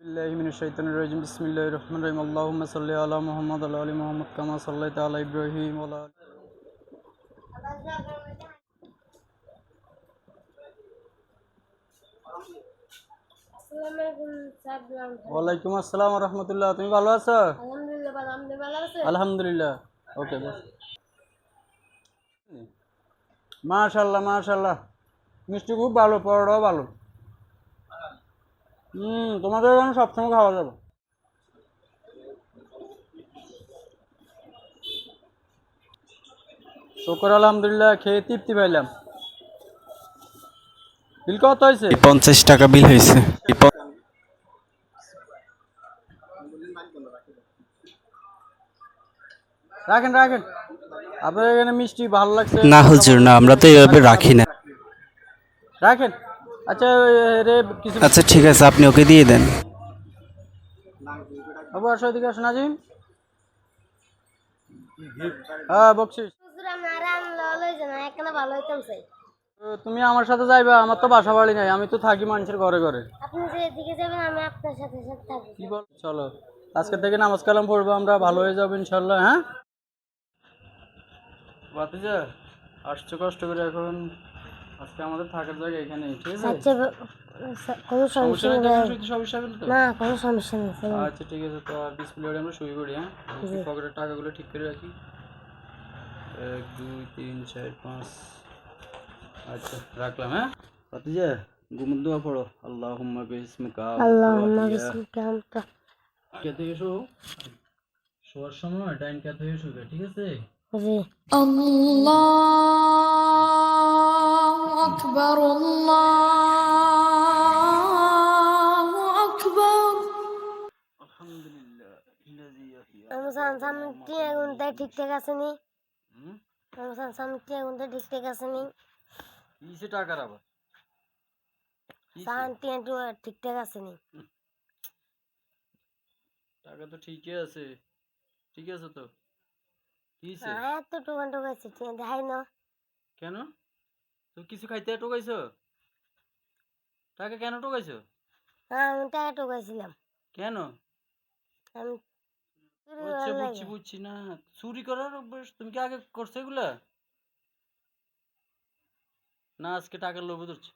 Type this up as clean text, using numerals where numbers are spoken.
बिल्लाहि मिनश शैतानिर रजीम बिस्मिल्लाहिर रहमानिर रहीम अल्लाहुम्मा सल्लि अला मुहम्मद व अला आलि मुहम्मद कमा सल्लैता अला इब्राहीम व अला ওয়ালাইকুম আসসালাম ওয়া রাহমাতুল্লাহ। তুমি ভালো আছো? আলহামদুলিল্লাহ ভালো। আপনি ভালো আছেন? আলহামদুলিল্লাহ। ওকে বস। মাশাআল্লাহ মাশাআল্লাহ, মিষ্টি খুব ভালো, পরোটাও ভালো। তোমাদের এখানে সবসময় খাওয়া যাবে। শুকর আলহামদুলিল্লাহ, খেয়ে তৃপ্তি পাইলাম। বিল কত হয়েছে? 50 টাকা বিল হয়েছে। রাখেন রাখেন, আপনার এখানে মিষ্টি ভালো লাগছে? না হুজুর, না, আমরা তো এইভাবে রাখি না। রাখেন। আচ্ছা রে, কিছু আচ্ছা ঠিক আছে, আপনি ওকে দিয়ে দেন। বাবু আসো, এদিকে আসো নাজিম। হ্যাঁ বকশিস। হুজুর আপনারা আনলে লই যান, এখানে ভালো হইতাম চাই। তুমি আমার সাথে যাইবা? আমার তো বাসা বাড়ি নাই, আমি তো থাকি মানুষের ঘরে ঘরে। আপনি যে এদিকে যাবেন আমি আপনার সাথে সাথে থাকব। কি বল? চলো আজকে থেকে নামাজ কালাম পড়বো, আমরা ভালো হয়ে যাবো ইনশাল্লাহ। হ্যাঁ বাতিজা, আসছো কষ্ট করে, এখন আজকে আমাদের থাকার জায়গা এখানে, ঠিক আছে? আচ্ছা কোনো সমস্যা নেই। সমস্যা হবে তো? না কোনো সমস্যা নেই। আচ্ছা ঠিক আছে, তো আর বিসমিল্লাহ আমরা শুরু করি। হ্যাঁ, পকেটের টাকাগুলো ঠিক করে রাখি। 1 2 3 4 5। আচ্ছা রাখলাম। হ্যাঁ বাতিজা, ঘুমের দোয়া পড়ো। আল্লাহুম্মা বিসমিকা আল্লাহুম্মা বিসমিকা আমতা। কে থেকে শোয়ার সময় ডাইন কাত হয়ে শুবে, ঠিক আছে? জি। আল্লাহু আকবার, আল্লাহু আকবার। আলহামদুলিল্লাহ ইল্লাযী ইয়াহইয়া। আমার সামনে আগুনটা ঠিকঠাক আছে নি? আমার সামনে আগুনটা ঠিকঠাক আছে নি? কিসে টাকার আবার? শান্তি একটু ঠিকঠাক আছে নি? টাকা তো ঠিকই আছে, ঠিক আছে তো। কিসে? হ্যাঁ তো টোকান টোকাইছে, দেখাই না। কেন? তুই কিছু খাইতে টোকাইছো? টাকা কেন টোকাইছো? হ্যাঁ আমি টাকা টোকাইছিলাম। কেন? আমি চুরি আচ্ছা করার বুঝছি লাগে। বুঝছি। না চুরি করার অভ্যাস, তুমি কি আগে করছো এগুলা? না আজকে টাকার লোভে ধরছে।